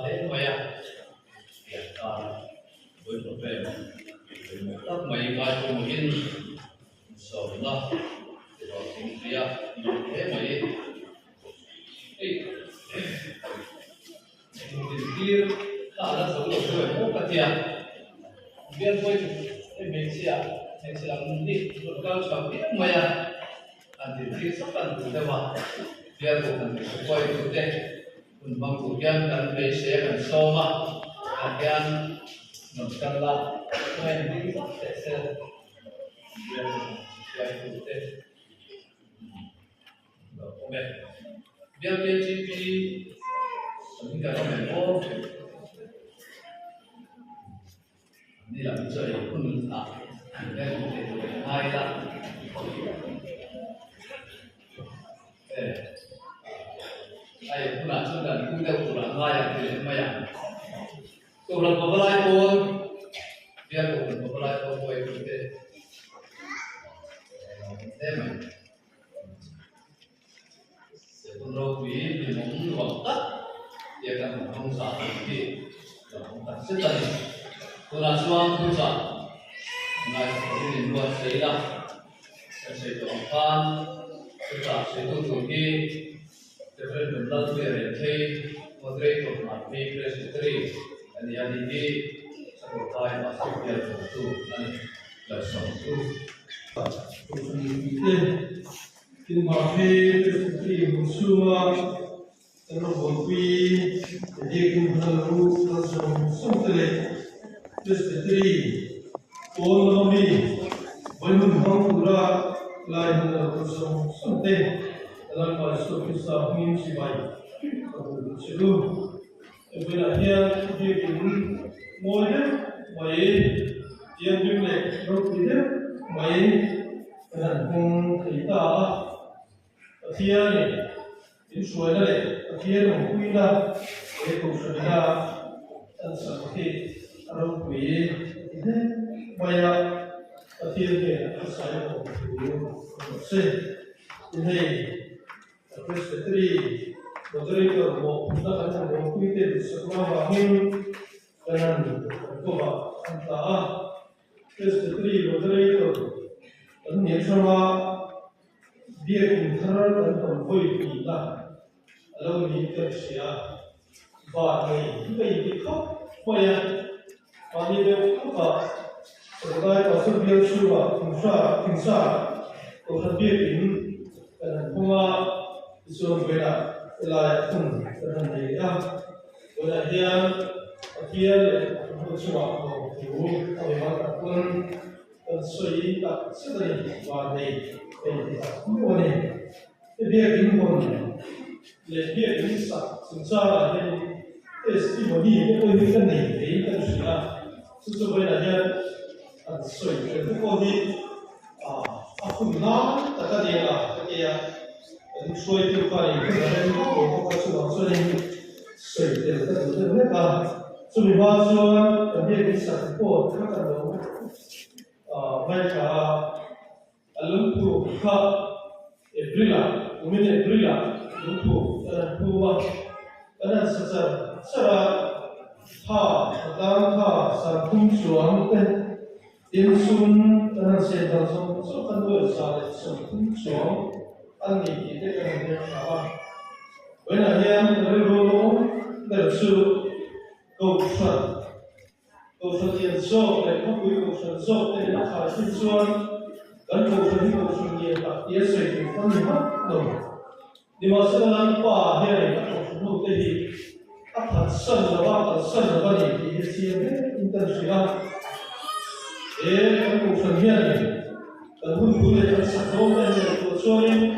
thế mày với một về tất mấy cái cũng in sầu nó rồi chính kia thế mày kia ta đã sống được rồi không có tiền biết thôi mình sẽ làm đi một câu cho biết mày anh thì kia sắp ăn từ đâu mà biết cũng quay từ đâyคุณบางคนยังกันไปเสียกันโซมายังหนุนกันละไม่ดีสักเสียยังไปดูเด็กโอเคเดี๋ยวเจีพีสิ่งที่เราไม่รู้นี่แหละจะเป็นคุณอ่ะได้ดูเด็กง่ายละai cũng là chúng ta cũng đều cũng là ngay thì mà ya cũng là một cái môn dia cũng một cái môn về kinh tế thế mà sẽ cũng đâu quý thì muốn hoàn tất dia kan không sao thì không thật sự là cũng là suang cũng sao ngay cái luôn xảy ra sẽ có phan chúng ta sẽ tu tu đi different blood variant hay moderate of my presbytery and the IDD support by hospital to and the song to in my presbytery musuma and of we the in the roof of something presbytery all of me when we come to the line of something dalam bahasa kisah ini sebaik sebelum berakhir dia pun mulai baik dia juga berpikir baik dan pun kita akhir ni ini suara le akhir mungkin dah itu sudah dan seperti orang baik ini banyak akhirnya saya mungkin ini presbytery moderator mo na kanya mo kuitin sa mga bahing kanan ko ba anta presbytery moderator ang niya sama dia intern ang poi pila alam ni siya ba ni hindi ko kaya pani de ko ba sebagai pasal dia suwa tingsa ko sa dia in kuma so bela la kun ran de ya wala dia akhir ko suwa ko tu ko ma ta kun soi ta sedari wa de ko ne dia kin ko le dia kin sa sa de testimony ko ni kan ne de kan suya so bela dia soi ko ni aku na ta dia la ya suy tiêu phải cái này cũng có sự bảo suy sửa để tất cả những cái cả suy bảo suy cái cái sản phẩm các cái đó vậy cả alum tu khá April umin April alum tu tua cái này sẽ ha tam ha sản phẩm xuống tên tiền xuân cái này sẽ tạo ra số căn cứ sản phẩm xuống anh nghĩ thì cái này là sao? Với là em nói luôn là sự cầu xuân tiền số để các quý cầu xuân số để nó phải xin xuân gắn cầu xuân nhiều đặc biệt sự thì không nhiều mất rồi nhưng mà sẽ là quả hay là các cầu xuân hậu thì các thật sân là bao nhiêu thì chia hết tinh thần suy ra để các cầu xuân hiện này ở vùng cụ thể là sản phẩm này là cầu xuân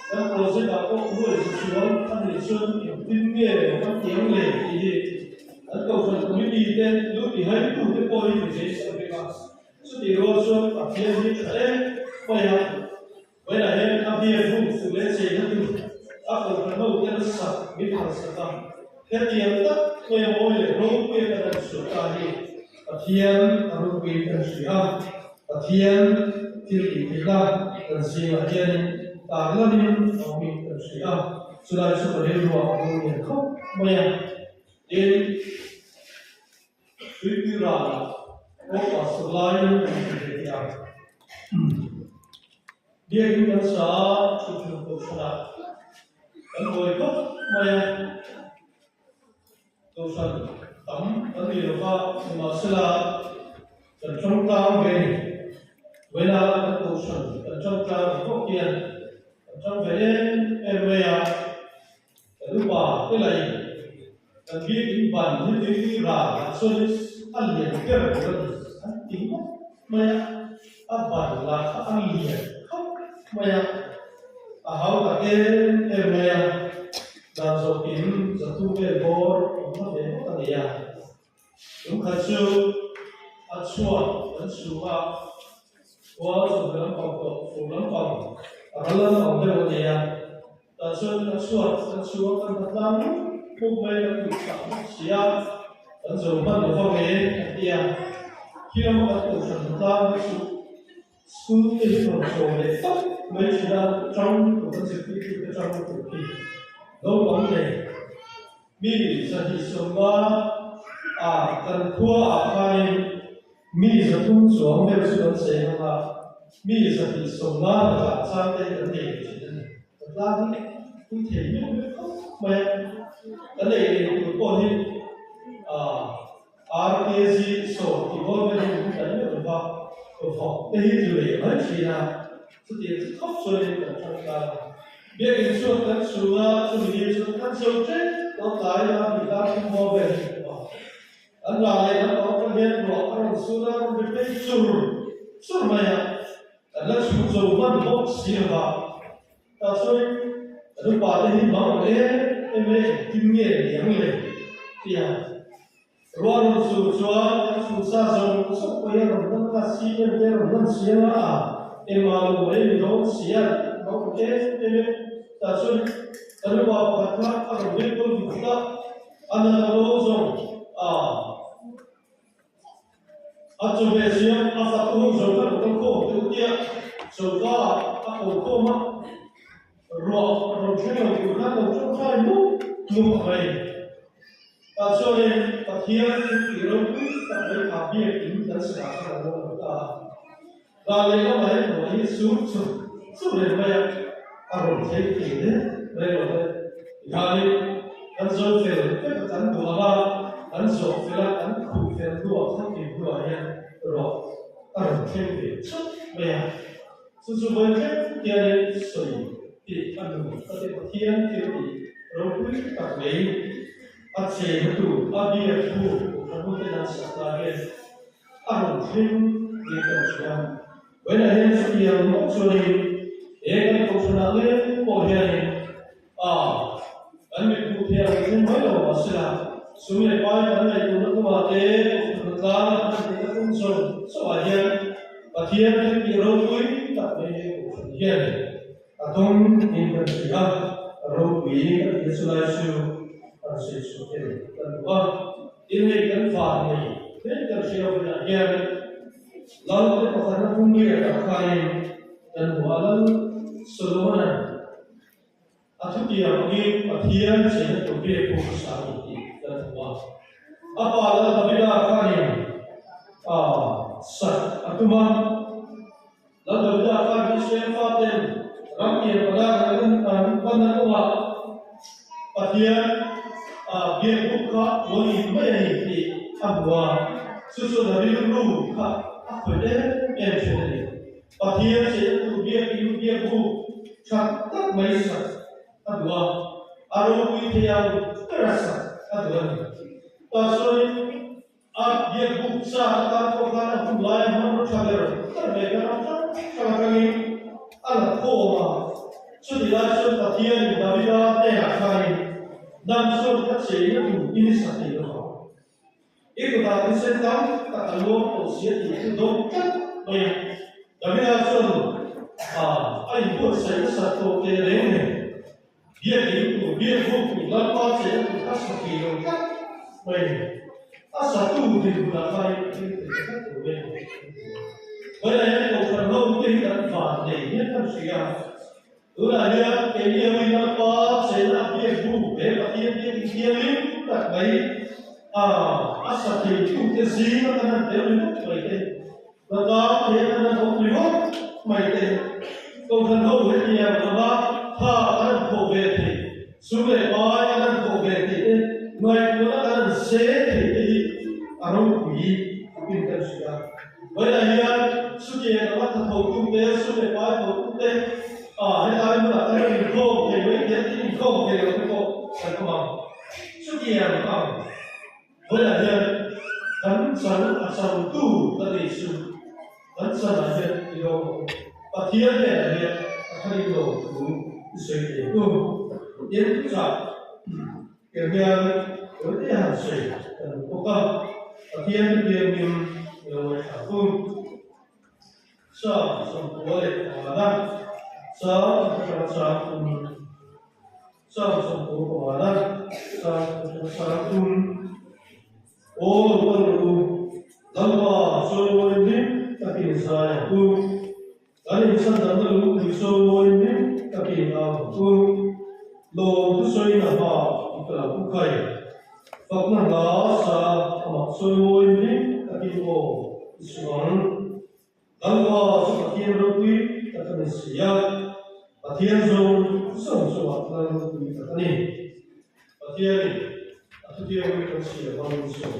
dan proses apa boleh sesuatu kan disun yang tinggi kan yang lebih dan kalau sudah community dan lu di hari itu dia boleh menjadi sebagai so di rosun akhir ni banyak yang kami pun sudah sehingga aku pernah dia sah kita sah jadi tak yang boleh roh kita dan sudah akhir harus kita siap akhir tidak dan siap Tahanin Amin Tersiah sudah seperti dua orang yang kau banyak in Figurana of a sublime India. Dia kita sah tujuh dosa, dan boleh maya dosa tam, dan dia lupa masalah dan contoh begini, wala dosa dan contoh kokian, dan contoh maya lupa pelai, dan dia impan dia dikira sulit alien kerja, tinggal maya apa lah alien. Maya ahau kaken maya dan sokin satu bor apa deh apa dia kacu acuan dan suha wah sebenarnya pokok fulan pang apalah apa dia dan so acuan kan datang kumai kan siap dan sopan apa dia kira mau datang School is from Soviet, which are trong của các dịch vụ trong của kỳ đâu vấn đề mi sẽ đi xuống cần thua phải mi sẽ tung xuống theo sự đánh giá là mi sẽ đi xuống và sang đây vấn đề gì đấy thật ra cũng thể như vậy vấn đề của cô thì RKG số thì vô bên cũng đánh được vào học cái gì vậy chỉ là sự kiện khóc rồi trong ta biết cái số các số gì số các số chết nó tại là người ta không mua về anh lại nó có cái hiện rõ cái số đó nó bị cái số mà anh là số dầu mà nó xì vào ta số nó bảo là hình bảo đấy em ấy kinh nghiệm liang lên thì rồi số sa dầu số bây giờ nó là xì lên đây nó xì là em mà lấy nó xì nó cái em ta số nó bảo bắt mắt ở bên tôi thì ta anh là nó dùng cho về xí phát công dùng các công cụ tự nhiên dùng đó các công cụ mà rồi chúng ta dùng các công cụ khai mục này cho nên ta thiên thì nó cứ ta phải học biết tính đến sự là ta và lấy nó lấy một xuống lên bây giờ rồi thấy thì đấy rồi đây anh dâu về cái trận đùa là anh dâu về là anh cụ về đùa không kịp đùa nha rồi anh thêm về chút bây giờ sự với cái tiền sợi thì anh đủ có thể có thiên thì rồi cứ tập lấy anh sẽ đủ anh đi được đủ anh không thể làm sao là cái anh thêm về cái chuyện với lại hiện sự hiện một số này cái câu chuyện là cái bảo hiểm anh bị cụ thể là mới đầu mà là số này coi anh này cũng nó có thể thực ra là anh cũng dùng số bảo hiểm và thiên cái điều đầu cuối tập về của hiện thông tin về sự rồi quý cái số này anh sẽ số tiền anh qua in này anh phản này thế cái số này hiện lalu kita karena bumi ada kain dan walau seluruhnya atau dia bagian sehingga tujuh besar itu dan wah apa adalah berbeda kain sat atau mah lalu berbeda kain sefaten rakyat pada dengan pandangan bagian dia buka boleh menjadi apa susu dari dulu bởi thế em chuyện này và thiên sẽ từ bia bu chặt tất mấy sạch ta đùa aro quy theo tất là sạch ta đùa ta soi bia bu sa ta có khả năng không lại mà nó chặt được tất về cái nó chặt cái gì là khô mà cho thì lại cho ta thiên thì ta biết để hạ khai đang cho các chế nó đủ in sạch thì được itu tadi sentam kata lo usia itu dokter banyak. Tapi langsung ibu saya satu kerene dia buku lepas saya kasih kilo banyak. Satu di belakang itu banyak. Banyak yang kalau tidak pandai dia kan siap. Udah dia lepas saya dia buku, dia tak baik. cái gì mà ta đều được vậy thế và ta thế là không bị mất mày thế công thần hậu với nhà mà ba tha ăn khổ về thì xuống về ba ăn khổ về thì người nó ăn sẽ thì ăn quỷ bên cạnh sự vậy là hiện sự kiện nó bắt đầu cung tế xuống về ba đầu cung tế hiện tại mình là cái mình không thì với cái mình không thì là không phải không sự kiện mà vậy là hiện tấn sản sản tu ta đi xuống tấn sản là hiện thì đâu và thiên này là hiện thay đổi cũng suy nghĩ cũng tiến ra kiểu như với cái hàng suy có công và thiên thiên nhưng người thảo cung sợ sống của để hòa đăng sợ sống của hòa đăng sợ cung ô quân lâm hòa sôi môi nít các kinh sai cung anh san dần dần lúc thì sôi môi nít các kinh nào cung lô cứ sôi là họ là cung khởi Phật năng đó sa mặc sôi môi nít các kinh ô xuống lâm hòa sự thiên đô quý các kinh sĩ và thiên dung sống sống là quý các kinh và thiên Dia akan siap manusia.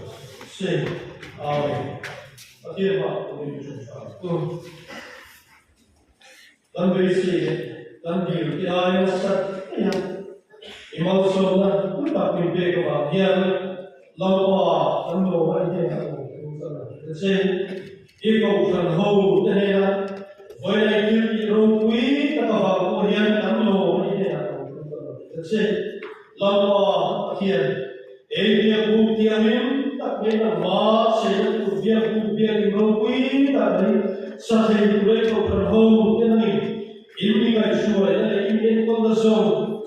Sing, amin. Dia mak menunjukkan. Dan berisi dan diri yang sat yang imal soalnya tak mimpi kebahagiaan lawa dan doa ini yang sing iko bukan hau dan era boleh dirupui kebahagiaan dan doa ini yang sing lawa kian Dia bukti amin tak benar mas dia bukti amin rokui tak dari sahih mereka berhau ini ini kan suara ini kondisi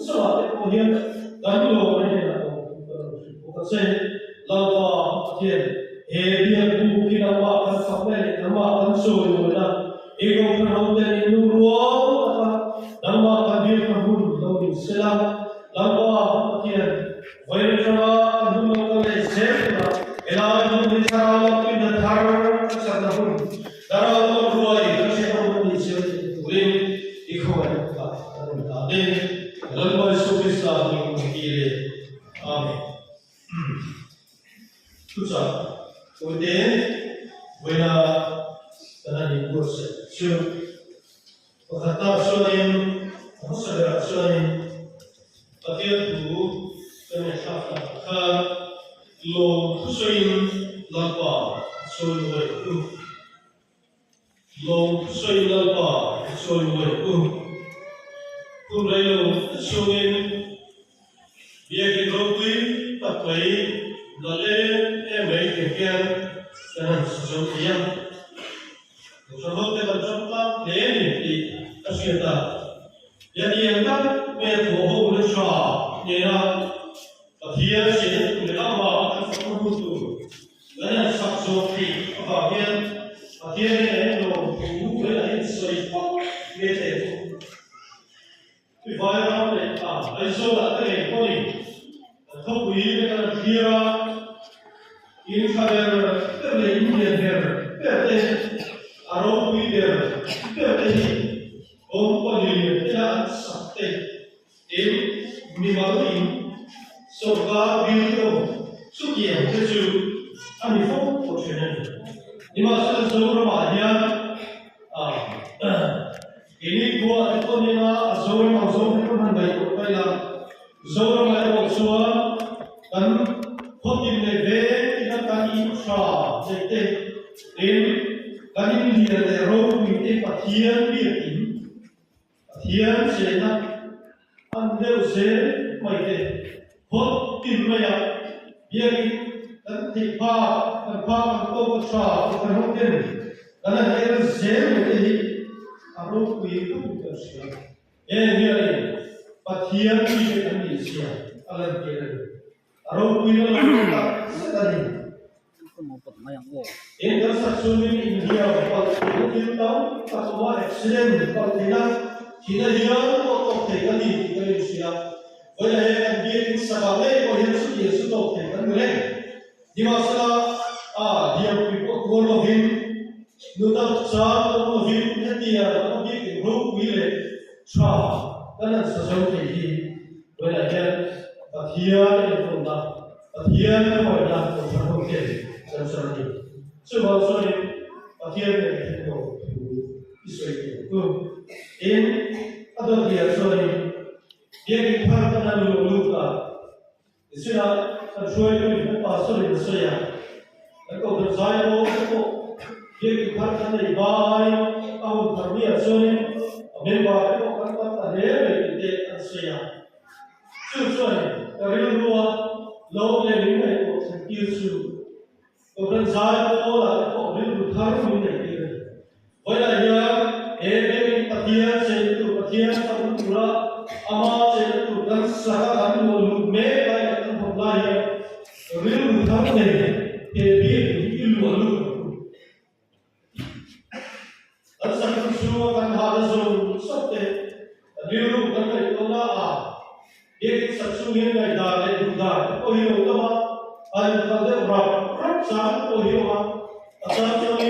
sahaja kemudian dan lo ini bukan saya lawa kian dia bukti nama kan sampai nama kan suara dan ego berhau dan ini ruang nama kan dia kabul lalu selam lawa kian Wajiblah untuk melihat elah untuk cara kita thar sadahun darah ruai kita untuk disebut boleh ikhwan tadi dalam bahasa Islam yang kiri amin susah kemudian bila tanah diurus so kata soalnya masalah soalnya akhir tu kami kata lo kusain lalpa soalnya itu lo kusain lalpa soalnya itu kumrelo soalnya dia keroi tak baik dalam baik kekian dan sesuatu Soalnya terjadi ini asyikta jadi yang tak berbohong lesah ia dia sih tidak apa apa itu dan saksofoni apa dia itu bukan sesuatu bete Vivaram aisola telefoni atau dengan dia ini kader terlebih bete Arau puider, bete Komponi tidak sakti, mimalin, surga biru, sukian keju, anifo portionen. Di masa Zoramanya, ini gua itu nina Zoram itu mandai kaya Zoramaya waksuan dan khotim neve tidak kaki sah, jadi kami dia teror minta patian biatin, patian sena, anda usir maite, hot timnya biatin dan tipa kau bersah, bukan mungkin, karena dia usir maite, aku itu bukan siapa, biatin patian biatin Indonesia, alam biatin, aku itu orang sedari. Ini sahaja India kalau kita tahu semua accident kalau kita lihat atau kita di Indonesia, boleh dia sebagai boleh sudah sudah kita boleh di masa dia ko lo hin nu ta cha lo hin dia lo bi ke ro wi le cha kana sa so ke hi wala ya pathia ni ko da pathia ni ko da ko sa ko ke sa sa ni so ba so ni pathia ni ko isoi ke ko in adon dia so ni dia ki phar kana lo lu ka isira sa shoi ni pa so ni so ya ko da sai lo ko dia ki phar kana bai au thamia so ni men ba ko kan ta le te an so ya so so ni ri lu lo le ni ne ko sa ki su ko da sai lo la ko ri lu thar ni ne ke wala ya ebe pathia se tu pathia ta pura ama se tu dan sa kan lo lu me ba ya tu ba ya ri lu thar ne ke bi ki lu lu dan sa tu su kan ha da zo so te ri lu kan ne ko na a ye sa su ni ga da le du da ko hi lo ta ba ai ka de ra sa ko hi ma asa so ni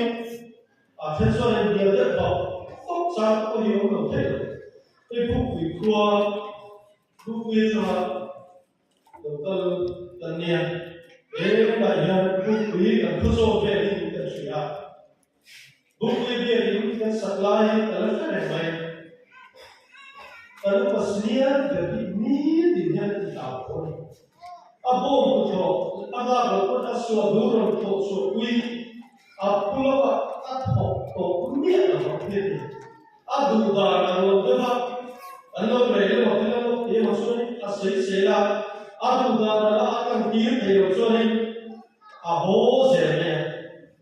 a chen so ni dia de ba ko sa ko hi lo te te bu ku kwa bu ku sa do ka ta nia e ba ya bu ku ka thu so pe ni ta shi ya bu ku bi ni ka supply ka la fa ne mai kalau pasnya jadi ni dia tidak boleh. Abo betul, agak betul asal dulu betul so kui, apulah atau ni apa ni? Adu dah kalau dah, kalau mereka kalau dia maksudnya asal sela, adu dah akan dia maksudnya abo sela.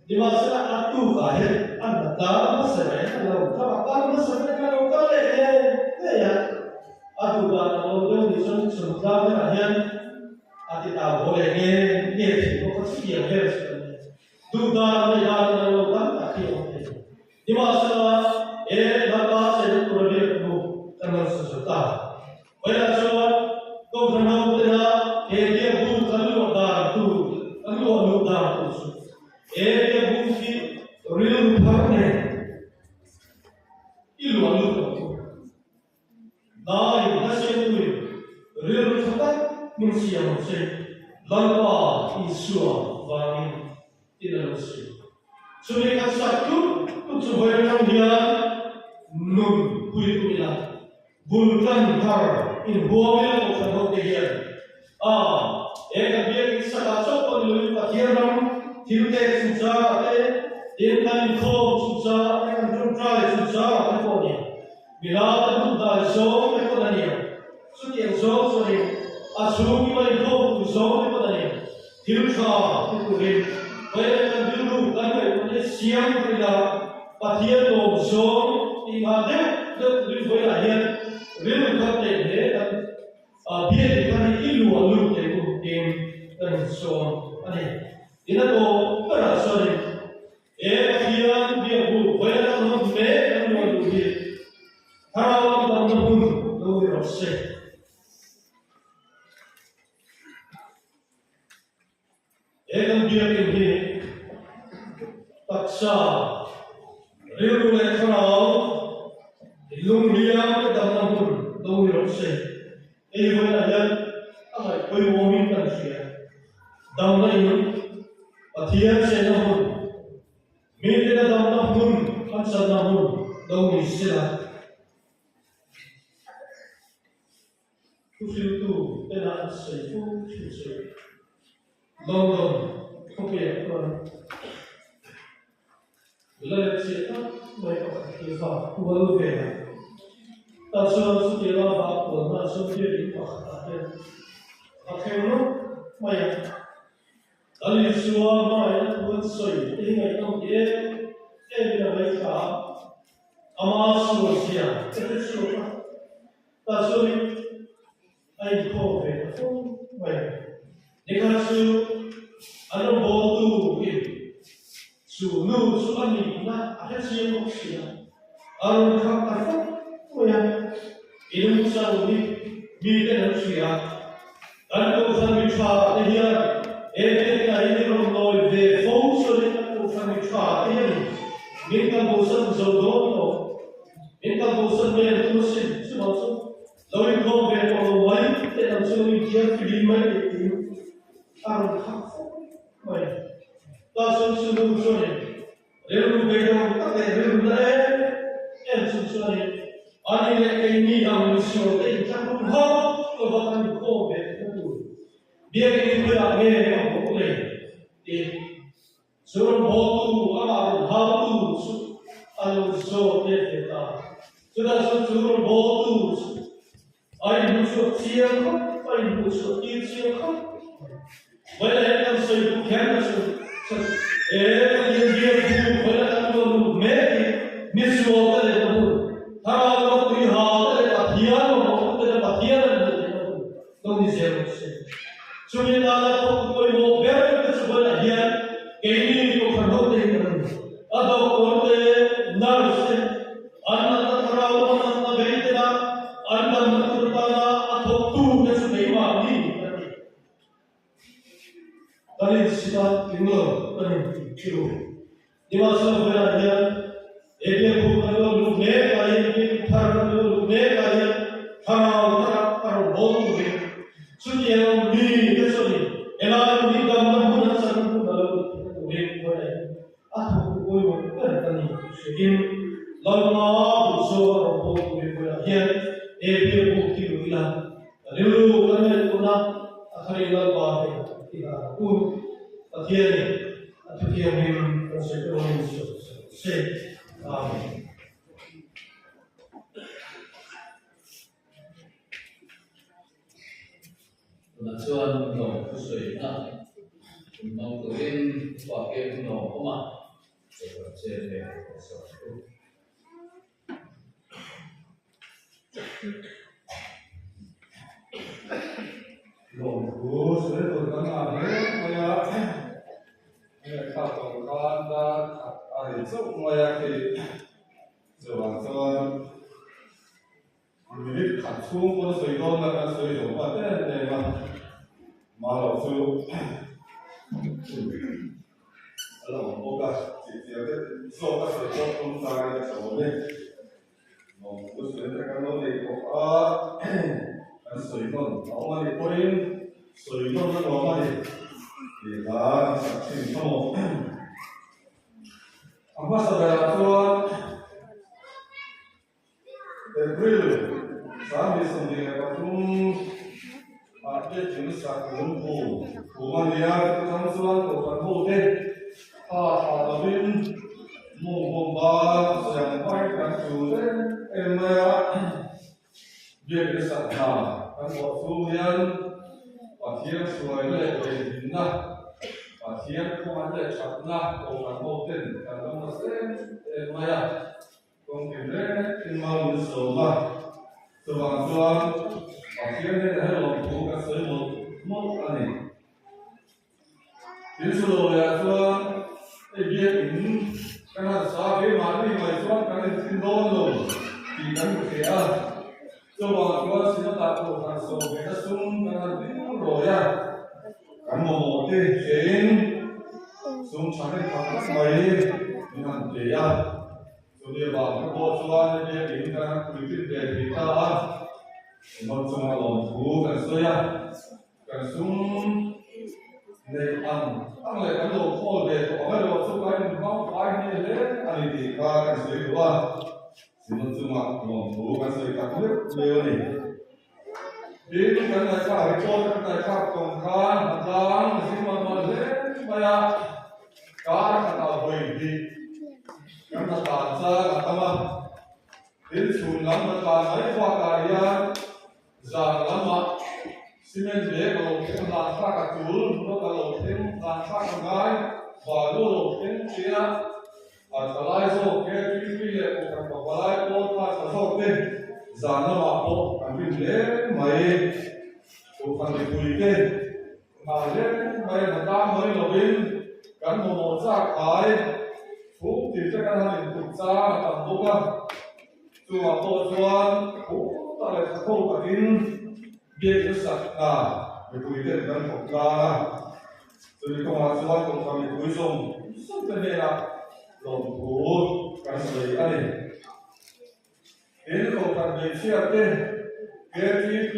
Di masa adu kahir, anda dah masalah kalau apa masalah kalau kale ya. Adu dah kalau dia disebut sebentar aja. Ati ta boleh ni sih, kok sih dia harus. Duda ya kalau kan tak boleh. Di masa bapa saya pergi tu tanah sesuatu. Bila soal kau kenal dia, dia pun kalau dah tu, kalau dah tu. Dia pun si real partner. Ilu alu tu. Dah itu hasil tu. Real partner. Manusia manusia, lalu Yesus bagi tidak manusia. Sebenarnya satu sebenarnya dia nun kuit kuila, bukan har in buahnya bukan hokian. Dia kisah kacau penulis pakiran, tiada susah, dengan kau susah, dengan jumlah susah apa ni? Bila tu dah so apa ni? Sudah so sorry. Asumi mai ko zo ni pada ni tilsa tu ni pada kan dulu kan ni siang bila pathia lo zo ingade tu boleh aja real kate ni dan dia dekat ilu alu ke mungkin dan so ani ina to pada sorry dia boleh kan me kan lo dia kalau kita pun lo rasa dia ini paksa real lekau ilung dia ke dalam pun dong dirose boleh aja apa kau mau minta siapa dalam ini pathia saya pun minta dalam pun paksa dalam pun dong istilah tu telah saya pun susah London okay Lalu siapa mereka kita kuat benar. Tapi setelah bapak masuk jadi pakaian, akhirnya maya. Lalu semua maya pun soi. Ini yang dia mereka amas Rusia. Itu semua. Tapi ai kau benar maya. Dikasih ada botu Sunu ani na ada siapa siapa orang kata oh ya ilmu sahaja bila siapa dan kalau saya bicara dia ini orang loy de fous dầu đó đến các bộ sân về tôi xin xin bảo số rồi không về còn mấy để làm sao mình chia phim mấy để tìm ăn khắc mày ta xin xin đủ số này nếu bây giờ ta để nếu đấy em xin số này anh ấy cái gì làm số đấy chắc không hết tôi bắt anh không về tôi dia cái người làm nghề này không có thì Surun botu amar hatu anu so teta. Sudah surun botu. Ai musuh siang kan, ai musuh siang kan. Boleh kan saya bukan so. Dia boleh kan tu mesti misuh ada tu. Kalau tu hal ada patian, ada patian tu ni saya. Sebenarnya tu koi mau berapa sebenarnya ini ko khadot de ado korte narse anna tarau anna beitna anna maturtana athotu kesu dewa ni tani sita kingo tani kiro dimasa bera dia ebe ko kalo lukne kai ni thar kalo lukne kai tharau taro botu de sunyam ni kesu ni ela ni gamma mun san ku dalo aku koi bukan tani segin lama busur untuk berkuliah dia bukti bilang dulu kami pernah akhirnya lepas kita pun akhirnya minum sekolah se Tujuan untuk kesulitan untuk kalian pakai nama seperti sesuatu. Lombu sudah terkenal ya, kata kata hari itu maya ke jalan milik kacung pun sudah nak sudah pada memang malu tu. Kalau buka tiada soal sesuatu pun tak ada soalnya. Lombu sudah terkenal di kota. Soinon, orang ni poin, soinon tu orang ni, dia saksi kamu. Apa sahaja tuan, April, kami sendiri patung, ada jenis sakulumpu, bukan dia kita tuan bukan boleh, Halloween, mungkin yang baik dan sulit, dia bisa kan waktu yang pasien suai le dinah pasien kumanda chatna orang moten kan mesti maya kongkene imam soma tuan pasien ni dah lalu bukan semua mau ani itu ya tuan dia ini karena sahaja mati mai tuan karena tindon tidak berkaya coba gua sih tak tahu kan so kita sum karena bingung roya kan mau deh sen sum cari apa baik dengan dia so dia bawa bosan dia ini kan kulit dia kita mau cuma lombu kan so ya kan sum để ăn lại cái đồ khô để có cái đồ xung quanh nó phải như thế anh thì qua cái suy đúng không? Xin chúc mừng lòng thú cái suy các nước nhiều này. Đến cái này phải cho cái này phải công khai làm xin mà thế bây giờ cả cái nào về đi cái nào tàn ra cái tâm đến xuống lắm mà tàn ấy qua cái giang lắm mà Simen dia kalau kita lancar katul, kalau kita lancar mengai, baru kita kalau itu kita pilih bukan balai pun tak sesuatu, zana apa, ambil dia, mai, bukan dipulihkan, mai hendak mai lebih, kan memosak kai, kita kan hanya tuksa, tambahkan, cuma tujuan, tak ada satu bagian. Dia besar, berkuliah dan berkuliah. Jadi kemajuan kami kuisong, sebenarnya lombu kan soi ani in ko kan be chiate KTP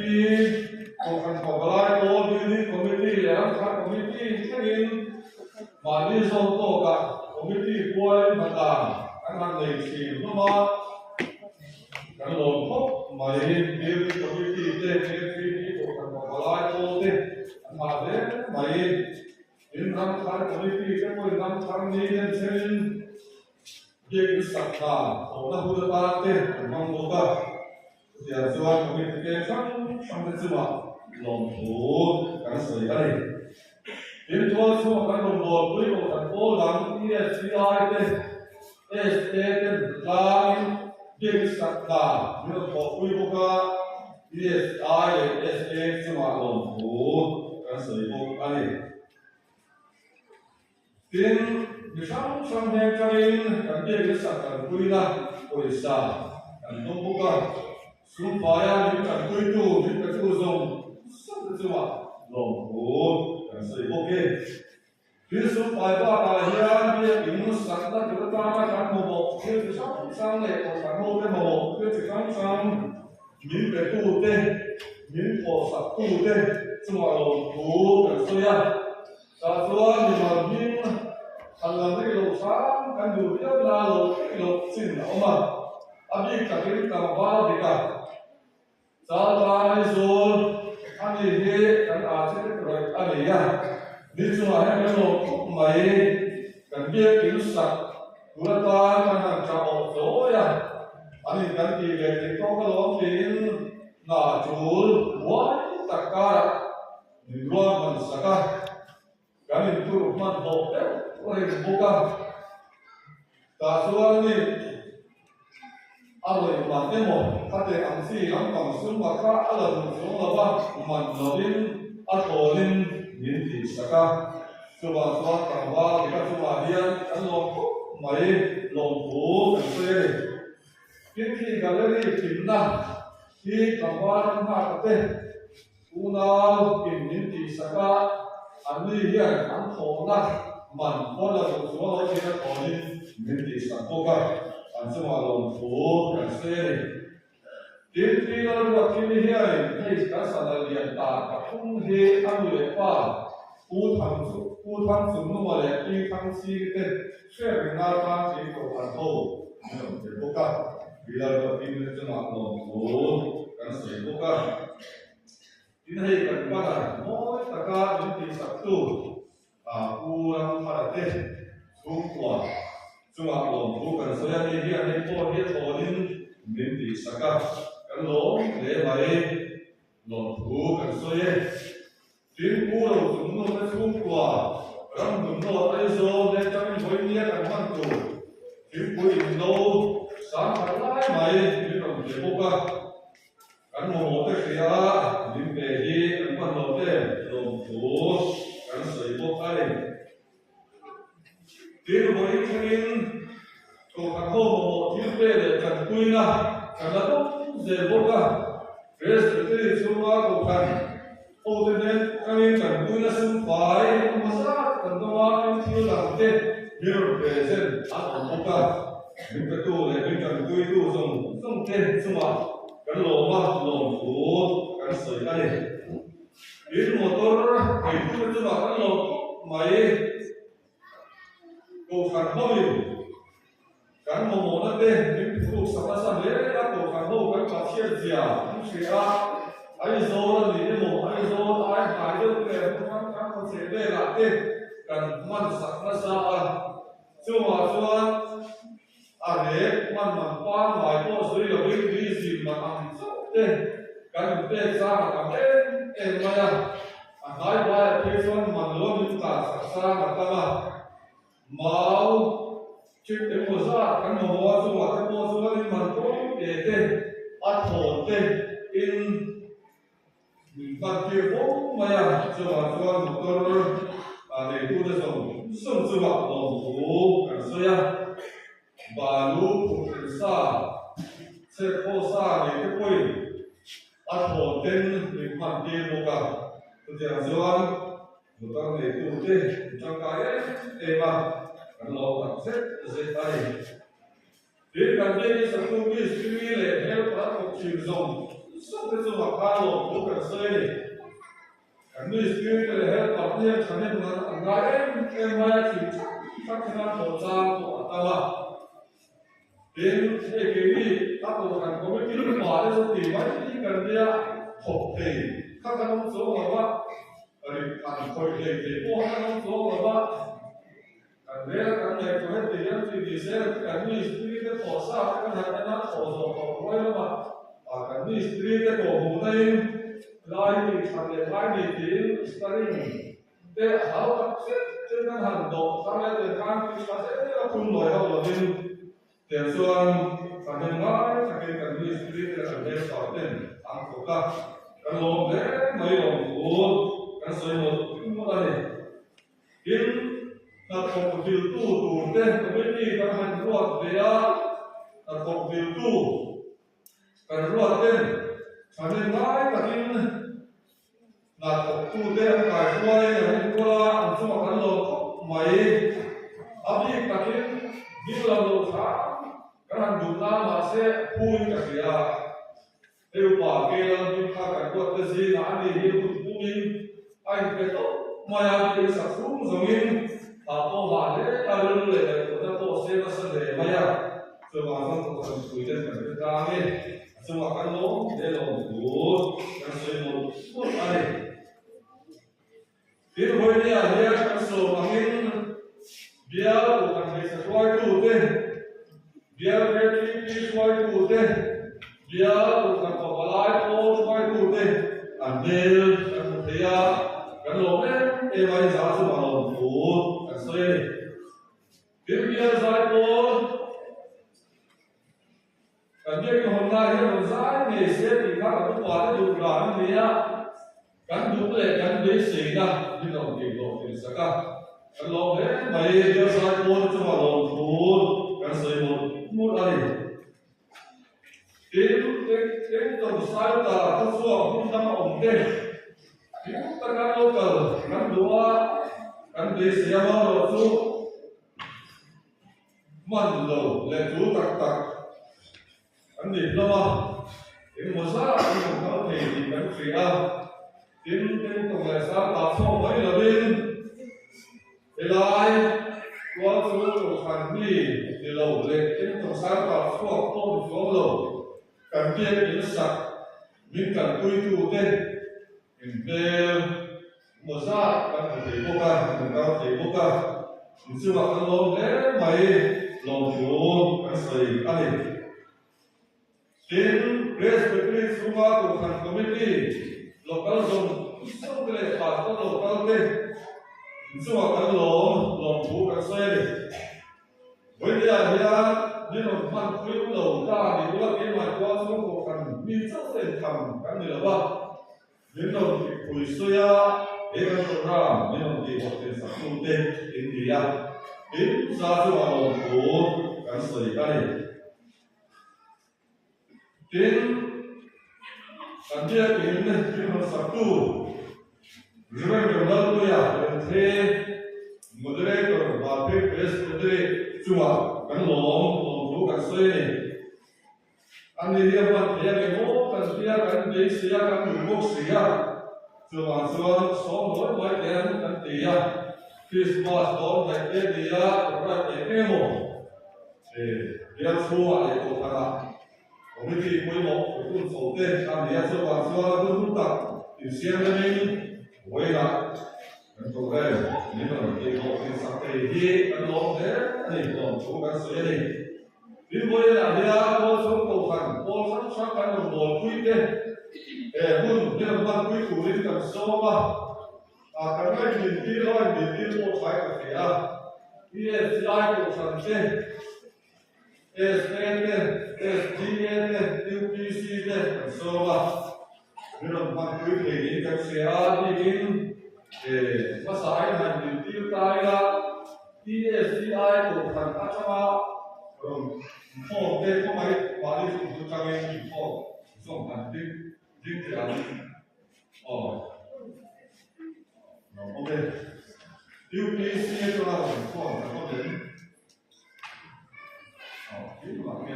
ko kan ko balai ko building committee le ang kha committee thangin mali zo to ka committee ko mata kan han nei chi no ma kan lo ko mai building committee te KTP ko kan ko balai ko te an ma de mai in ram kha committee te ko ram khang ni den chen ye sakta ona hudata te mang lo ka dia zuan communication trong cái gì mà lòng thủ cái sợi cái này đến cho số cái đồng bộ với một thành phố làm ESCI đây ST tên là điện sạch cả như có quy bộ cả ESI ST gì mà lòng thủ cái sợi bộ cái này đến như sáng sáng nay cho nên cái điện sạch cái quy là quy sa cái đồng bộ cả xuống phái những cái quy tụ những cái tu dùng sắp được chưa ạ lòng cố cái sự ok khi xuống phái qua đại hiện bây giờ những sản xuất chúng ta các mô bộ khi chúng ta sang này còn các mô cái mô khi chúng ta sang những cái tu tê những phổ sắp tu tê chúng ta lòng cố cái sự ya ta cho nhưng mà những thằng làm cái lỗ sáng cái điều nhất là lỗ cái lỗ xin nào mà abi cái cầm vào thì cả Salah Zul, anh đi kan asyik terbaik anh ya. Di cuma yang kalau mai kan dia kilusak, dua tahun kan jauh jauh ya. Anh kan di lepas itu kalau pin na jul, wah takar, di luar mansaka, kan itu rumah hotel, orang buka. Tasuan ni aloi mate mo kate amsi lam kam sum wa kha ala so la ba man lovin atolin nin ti saka suwa suwa ka wa ka suwa hian an lo ko mai long bu kan se kin ki gallery kimna ki ka wa ran ha ka te una kin nin ti saka an li hian an tho na man ko la so lo ki na tolin nin ti saka ka anh sẽ vào lòng phố cảnh xe này đến khi nó được khi đi hay các sản phẩm điện tạ các công nghệ ăn luyện pha u thăng dùng nó mà lại đi thăng si cái xe mình ra ta chỉ có thành phố nhưng để quốc gia vì là được khi mình sẽ vào lòng phố cảnh xe quốc gia đến đây cần quan là mỗi tất cả những cái sắc tu u làm phát triển xuống quả chúng ta lòng phố cần số lượng như hiện nay có hiện thổ nên miền tây saka cần lỗ để vậy lòng phố cần số lượng tuyến phố đầu chúng nó sẽ xuống quả răng chúng nó tới số để cho mình với nghĩa cần quan chủ tuyến phố in đâu sáng phải lái mày như đồng chế bốc ca cần một cái kia miền tây đi cần quan đầu tiên lòng phố cần sấy bốc ai Dia boleh ingin kalau mau tiup dan kuina kalau tu zeboka, resepsi semua bukan. Kemudian kami dan kuina sempai masalah tentang tiup lantai biar present atau bukan. Minta tu minta kui tu semua kalau mah lompat kan sekali. Ini motor itu cuma kalau mai cổ khăn hôi cán mồ mồ nó đen những cuộc sống sản lễ đã cổ khăn hôi các bà chia dìa những chuyện ai dô thì cái mồ ai dô ai phải được để không các con sẽ về lại tên cần man sạch nó ra chưa mà để man qua ngoài có dưới là cái gì mà ăn sốt tên cần tên ra mà cảm thấy em mà hai ba cái phần mà luôn những cả sạch ra mà ta mà mau chuyện để mua ra cái mà mua ra nhưng mà có để tên ăn thổ tên in bằng kia phố mà cho một con để tu được xong xong cho bạn lòng phố cả soi và lúc cũng xa sẽ có xa để cái quay ăn thổ tên mình bằng kia một cả thì là do một con để tu tên trong cái mà kalau konsep ZI đến gần đây cái sản phẩm cái suy nghĩ này theo các cuộc chiều rộng sắp tới sự mặc khá lộ của cả sơi này cái suy nghĩ này theo tập nhiên cho nên là ngay em mai chỉ chắc chắn tổ trang của ta là đến cái gì các tổ chức có mấy cái quả đấy rồi thì mấy cái cần đi học thì các cái số mà rồi thành khối thì có các số mà Andrea kan này có hết tiền thì sẽ cần đi street cái khổ sao cái hàng nó khổ rồi mà cần đi street cái khổ hồ này lại thì thằng này lại thì tiền starting để hảo tập set trên cái hàng độ sang đây thì hàng thì sẽ là cùng loại hảo là bên tiền xuân thằng này nói thằng này cần đi street cái thằng này sáu tiền ăn khổ cả cái lồng đấy mấy lồng cuốn cái sợi một cái này kiếm là không chịu tu tên không biết đi các hành luật về đó là không chịu tu cái luật tên cho nên nói là cái là không tu tên cái xoay là qua chúng ta cần lo mấy áp đi cái như là lo sao cái hành đúng là mà sẽ vui cái gì à nếu bảo cái là chúng ta cần luật cái gì là anh đi hiểu cũng mình anh cái tốt mà cái sản xuất giống như Tapo hale alun le ko ko se na se le maya so ma sang ko san ku den kan ta ne so ma kan lo de lo ku kan so mo ko ale bir hoi ni a ya kan so ma hin bia ko kan se sa swai tu te bia re ti swai tu te bia ko kan ko balai ko swai tu te an del kan te ya kan lo ne e mai za so ma lo ku so ini, Biblia saya pun, kan dia kehormatan yang besar ni, saya tidak ada buat juga ni ya, kan dulu kan dia sehingga di dalam hidup ini sekarang, kalau baik dia saya pun cuma lompat, kan saya pun mulai, itu saya tak sesuatu pun sama omdeh, itu terkadang lokal, kan dua kan dia siapa tu manlo le tu tak kan dia lama ini masa ini kalau ni kan saya ini tu masa tak semua mai lebih elai kuat tu kan ni di laut le ini tu saya tak semua tu di laut kan dia ini sak minta tu deh ini masa kan thầy cô ca mình cao thầy cô ca mình xưa mặc ăn lông thế mày lòng chúa cái sợi ăn đi đến respectfully xung quanh của thành community local zone xong cái này phạt các local đây mình xưa mặc ăn lông lòng chúa cái sợi đi với đây là như là mang quý đầu ta thì cũng là cái mà qua xuống của thành mi rất là thầm cái này là ba đến đầu thì cùi xuôi Evan program memang dibuat satu tim India. Tim satu malam pun kan sekali. Tim kan dia tim satu. Zaman berlalu tu ya, nanti moderator, bapik, moderator cuma kan long kan sekali. Andi dia buat dia demo kan dia kan dia sia kan duduk sia. Cuma som lối với đen anh tía Christmas đón ngày tết tía rồi ngày tết mồ thì dia xua lại cổ thằng nào có cái gì mới một cái cuốn sổ tên anh tía xua cái cuốn tập thì xem lên mình quay lại anh tôi đây nếu mà cái bộ cái sắc cái gì anh lom thế thì còn chú cái sợi này đi với là dia có số cổ thằng có sắc cái đồng hồ quý tên hun dia buat kui kulit kan soba karena binti lo saya kerja dia selain itu sampai SPN SDN UPC kan soba dia buat kui lagi kan saya ingin masalah yang binti kaya TSCI itu kan acama phone dia kau mai balik untuk cari info soal Ding thì ok. UPC cho là khoản là có đến. Cái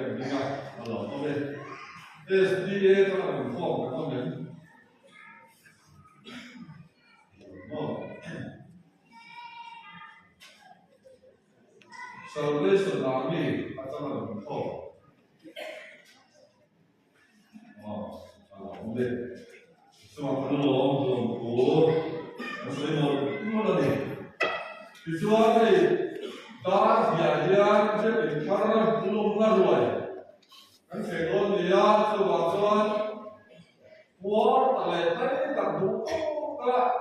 SDA ก็เป็นข้อมันก็เหมือนSalvation Army อาจจะมาเป็นข้อ근데 스마트폰 뭐 무슨 뭐라네 비스와의 다 비아디아 이제 파라나 불러나 좋아해 한 세번이야 스마트폰 뭐 달래 달래 딱 놓고가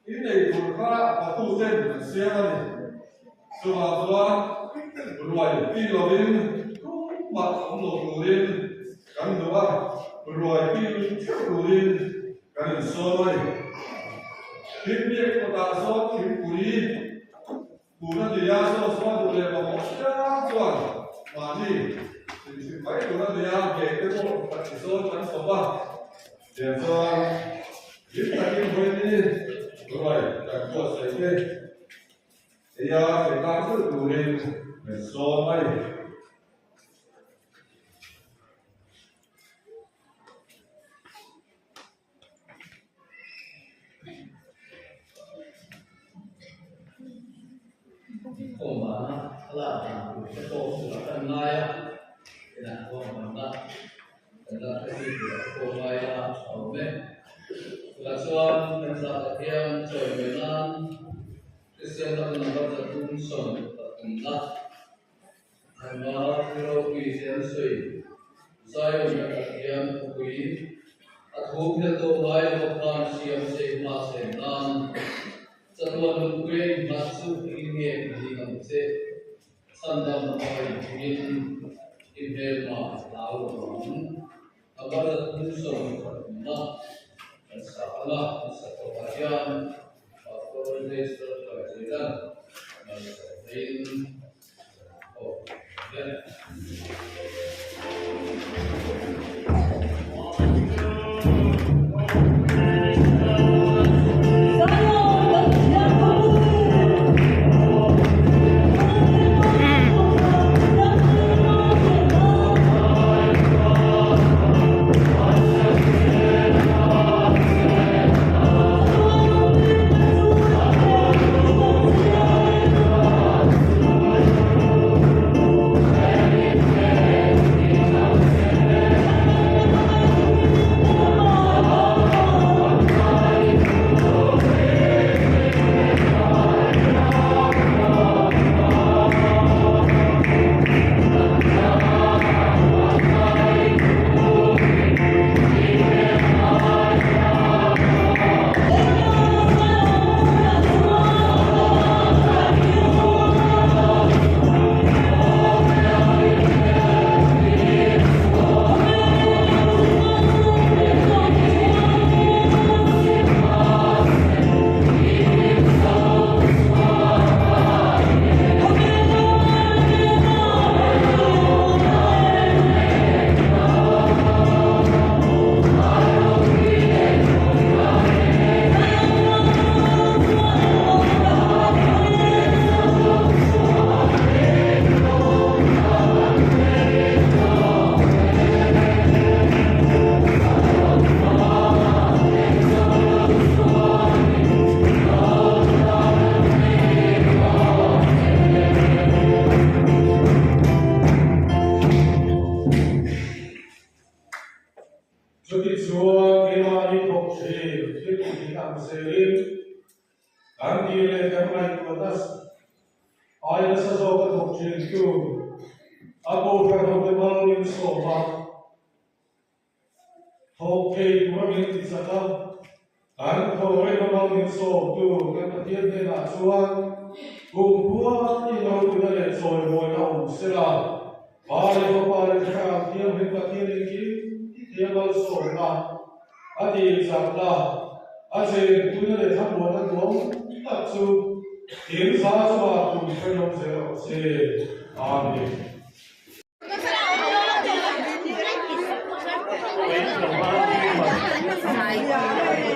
이내 돌가 바꾸된 시야가네 스마트폰 좋아해 필요한 막 공로는 강도가 rồi khi trước đầu tiên cần soi biết biết của ta soi khi cú nó thì ra soi được là một chắc chuẩn mà gì thì phải của nó thì ra về cái bộ phận chỉ soi chắn số ba để cho biết ta kim với đi rồi đặt cho sợi dây thì ra phải làm sự đầu tiên để soi Kumana lah itu sudah naya, tidak kumana, tidak tidak kumaya, awalnya kelajuan kesalahan coimenan, kesalahan nomor satu son tertinggal, karena filosofi sensui, saya mengatakan begini, aku itu bayar bukan siam siapa senan. Satuan kuih masuk ini dengan se sandang awal ingin inhel lalu agar tujuan mana sahalah satu bagian atau register kerjaan lain oh ya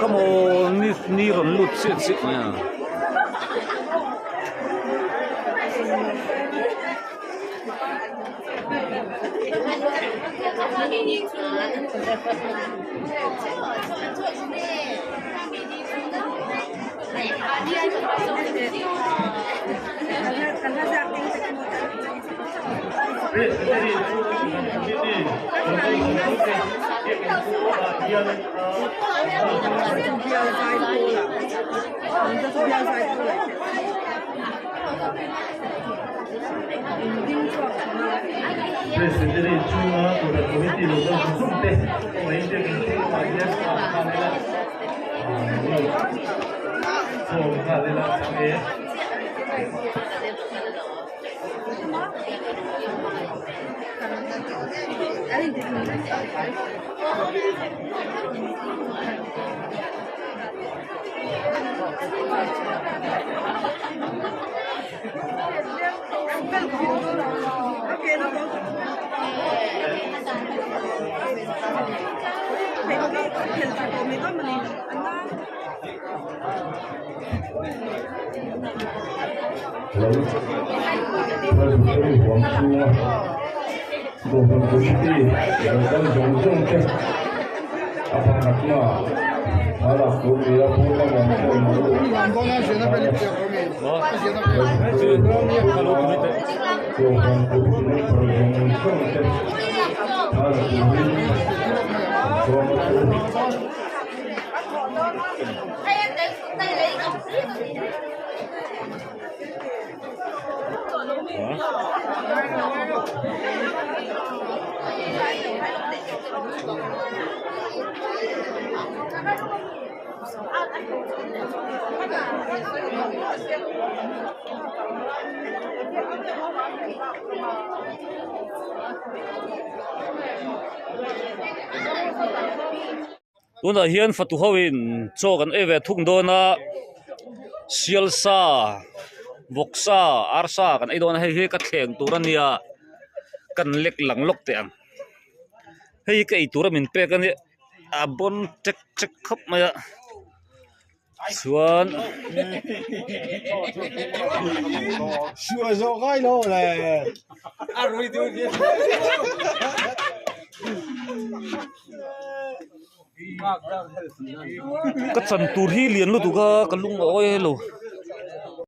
có một ni còn lụt xịn xịn nha. Presidente Chuma của đặc committee đầu tư cũng tệ, mấy chuyện cũng phải nhớ vào đây là, rồi cả đây là cái tuna hian fatu hoin cho kan eve thung dona sialsa voksa arsa kan idon hei he ka thleng turania kan lek lang lok te ang hei ka i turamin pe kan abon tek tek khop maya chuan sure zo gai lo le a roi tu dia ka chan tur hi lian lu tu ka kalung oi lo